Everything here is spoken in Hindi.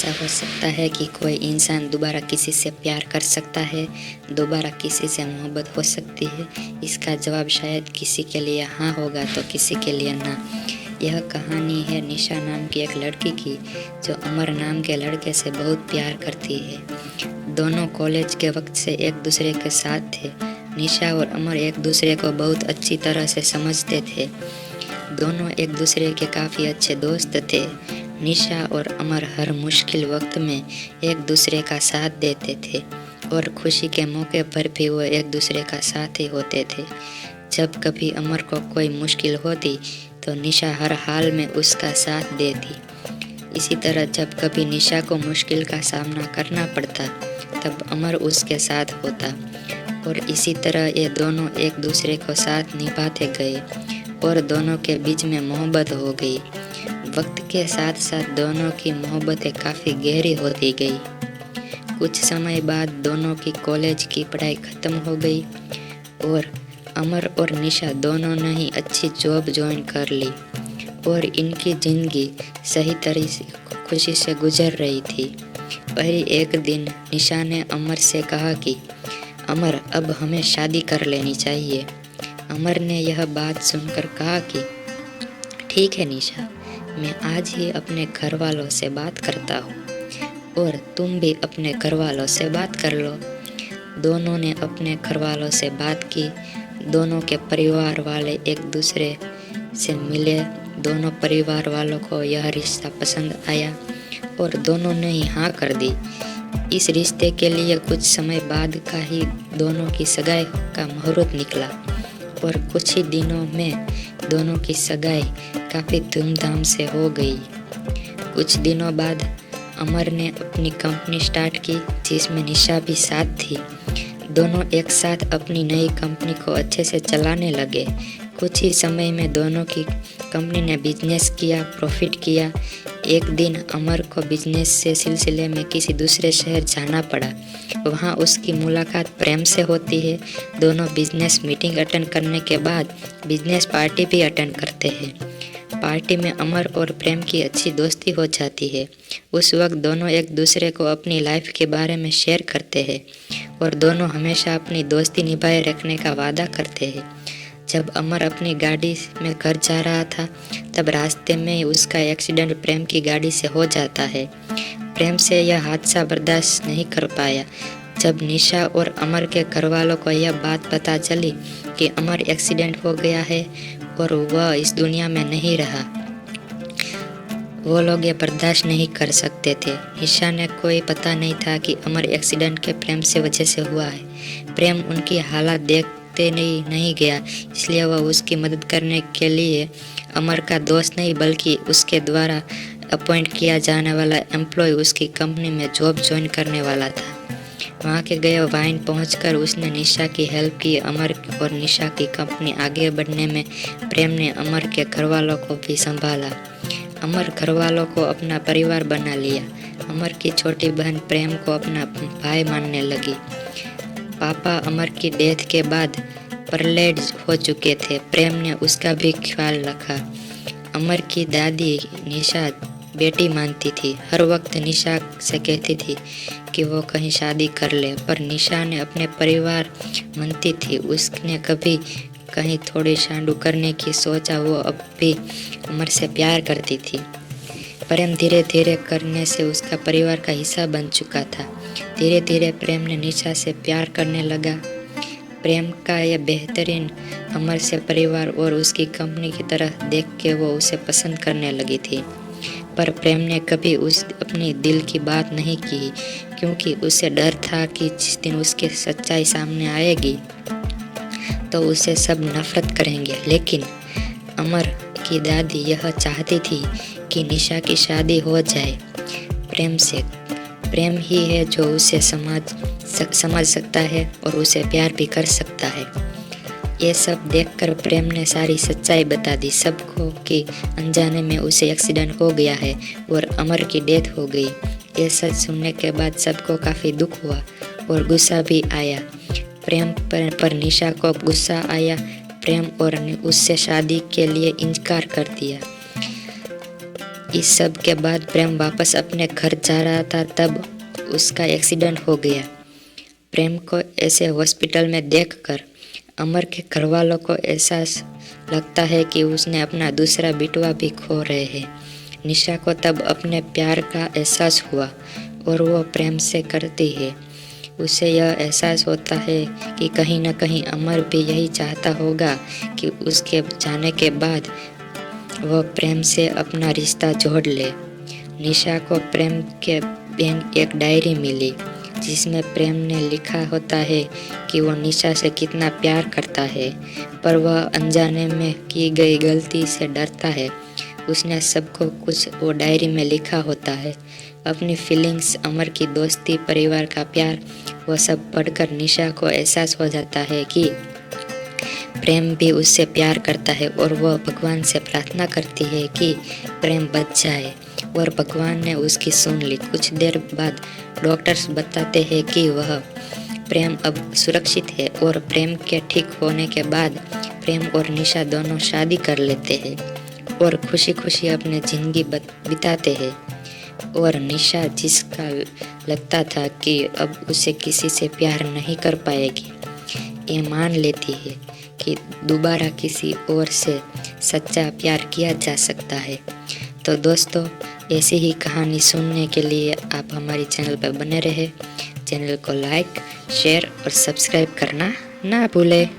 ऐसा हो सकता है कि कोई इंसान दोबारा किसी से प्यार कर सकता है, दोबारा किसी से मोहब्बत हो सकती है। इसका जवाब शायद किसी के लिए हाँ होगा तो किसी के लिए ना। यह कहानी है निशा नाम की एक लड़की की, जो अमर नाम के लड़के से बहुत प्यार करती है। दोनों कॉलेज के वक्त से एक दूसरे के साथ थे। निशा और अमर एक दूसरे को बहुत अच्छी तरह से समझते थे। दोनों एक दूसरे के काफ़ी अच्छे दोस्त थे। निशा और अमर हर मुश्किल वक्त में एक दूसरे का साथ देते थे और खुशी के मौके पर भी वो एक दूसरे का साथ ही होते थे। जब कभी अमर को कोई मुश्किल होती तो निशा हर हाल में उसका साथ देती। इसी तरह जब कभी निशा को मुश्किल का सामना करना पड़ता तब अमर उसके साथ होता और इसी तरह ये दोनों एक दूसरे को साथ निभाते गए और दोनों के बीच में मोहब्बत हो गई। वक्त के साथ साथ दोनों की मोहब्बतें काफ़ी गहरी होती गई। कुछ समय बाद दोनों की कॉलेज की पढ़ाई ख़त्म हो गई और अमर और निशा दोनों ने ही अच्छी जॉब ज्वाइन कर ली और इनकी ज़िंदगी सही तरह से खुशी से गुजर रही थी। वही एक दिन निशा ने अमर से कहा कि अमर, अब हमें शादी कर लेनी चाहिए। अमर ने यह बात सुनकर कहा कि ठीक है निशा, मैं आज ही अपने घर वालों से बात करता हूँ और तुम भी अपने घर वालों से बात कर लो। दोनों ने अपने घर वालों से बात की। दोनों के परिवार वाले एक दूसरे से मिले। दोनों परिवार वालों को यह रिश्ता पसंद आया और दोनों ने ही हाँ कर दी। इस रिश्ते के लिए कुछ समय बाद का ही दोनों की सगाई का मुहूर्त निकला और कुछ ही दिनों में दोनों की सगाई काफ़ी धूमधाम से हो गई। कुछ दिनों बाद अमर ने अपनी कंपनी स्टार्ट की जिसमें निशा भी साथ थी। दोनों एक साथ अपनी नई कंपनी को अच्छे से चलाने लगे। कुछ ही समय में दोनों की कंपनी ने बिजनेस किया, प्रॉफिट किया। एक दिन अमर को बिजनेस से सिलसिले में किसी दूसरे शहर जाना पड़ा। वहाँ उसकी मुलाकात प्रेम से होती है। दोनों बिजनेस मीटिंग अटेंड करने के बाद बिजनेस पार्टी भी अटेंड करते हैं। पार्टी में अमर और प्रेम की अच्छी दोस्ती हो जाती है। उस वक्त दोनों एक दूसरे को अपनी लाइफ के बारे में शेयर करते हैं और दोनों हमेशा अपनी दोस्ती निभाए रखने का वादा करते हैं। जब अमर अपनी गाड़ी में घर जा रहा था तब रास्ते में उसका एक्सीडेंट प्रेम की गाड़ी से हो जाता है। प्रेम से यह हादसा बर्दाश्त नहीं कर पाया। जब निशा और अमर के घर वालों को यह बात पता चली कि अमर एक्सीडेंट हो गया है और वह इस दुनिया में नहीं रहा, वो लोग ये बर्दाश्त नहीं कर सकते थे। निशा ने कोई पता नहीं था कि अमर एक्सीडेंट के प्रेम से वजह से हुआ है। प्रेम उनकी हालत देखते नहीं गया, इसलिए वह उसकी मदद करने के लिए अमर का दोस्त नहीं बल्कि उसके द्वारा अपॉइंट किया जाने वाला एम्प्लॉय उसकी कंपनी में जॉब ज्वाइन करने वाला था। वहाँ के गए वाइन पहुंचकर उसने निशा की हेल्प की। अमर और निशा की कंपनी आगे बढ़ने में प्रेम ने अमर के घर वालों को भी संभाला। अमर घर वालों को अपना परिवार बना लिया। अमर की छोटी बहन प्रेम को अपना भाई मानने लगी। पापा अमर की डेथ के बाद पैरालाइज हो चुके थे। प्रेम ने उसका भी ख्याल रखा। अमर की दादी निशा बेटी मानती थी। हर वक्त निशा से कहती थी कि वो कहीं शादी कर ले, पर निशा ने अपने परिवार मानती थी। उसने कभी कहीं थोड़ी शांडू करने की सोचा। वो अब भी अमर से प्यार करती थी। प्रेम धीरे धीरे करने से उसका परिवार का हिस्सा बन चुका था। धीरे धीरे प्रेम ने निशा से प्यार करने लगा। प्रेम का यह बेहतरीन अमर से परिवार और उसकी कंपनी की तरह देख के वो उसे पसंद करने लगी थी। पर प्रेम ने कभी उस अपनी दिल की बात नहीं की, क्योंकि उसे डर था कि जिस दिन उसकी सच्चाई सामने आएगी तो उसे सब नफरत करेंगे। लेकिन अमर की दादी यह चाहती थी कि निशा की शादी हो जाए प्रेम से। प्रेम ही है जो उसे समझ सकता है और उसे प्यार भी कर सकता है। ये सब देखकर प्रेम ने सारी सच्चाई बता दी सबको कि अनजाने में उसे एक्सीडेंट हो गया है और अमर की डेथ हो गई। ये सच सुनने के बाद सबको काफ़ी दुख हुआ और गुस्सा भी आया। प्रेम पर निशा को गुस्सा आया। प्रेम और उससे शादी के लिए इनकार कर दिया। इस सब के बाद प्रेम वापस अपने घर जा रहा था, तब उसका एक्सीडेंट हो गया। प्रेम को ऐसे हॉस्पिटल में देखकर अमर के घर वालों को एहसास लगता है कि उसने अपना दूसरा बेटवा भी खो रहे हैं। निशा को तब अपने प्यार का एहसास हुआ और वो प्रेम से करती है। उसे यह एहसास होता है कि कहीं न कहीं अमर भी यही चाहता होगा कि उसके जाने के बाद वह प्रेम से अपना रिश्ता जोड़ ले। निशा को प्रेम के बैंक एक डायरी मिली जिसमें प्रेम ने लिखा होता है कि वो निशा से कितना प्यार करता है, पर वह अनजाने में की गई गलती से डरता है। उसने सबको कुछ वो डायरी में लिखा होता है, अपनी फीलिंग्स, अमर की दोस्ती, परिवार का प्यार। वह सब पढ़कर निशा को एहसास हो जाता है कि प्रेम भी उससे प्यार करता है और वह भगवान से प्रार्थना करती है कि प्रेम बच जाए, और भगवान ने उसकी सुन ली। कुछ देर बाद डॉक्टर्स बताते हैं कि वह प्रेम अब सुरक्षित है और प्रेम के ठीक होने के बाद प्रेम और निशा दोनों शादी कर लेते हैं और खुशी खुशी अपनी जिंदगी बिताते हैं। और निशा, जिसका लगता था कि अब उसे किसी से प्यार नहीं कर पाएगी, ये मान लेती है कि दोबारा किसी और से सच्चा प्यार किया जा सकता है। तो दोस्तों, ऐसी ही कहानी सुनने के लिए आप हमारी चैनल पर बने रहे। चैनल को लाइक, शेयर और सब्सक्राइब करना ना भूलें।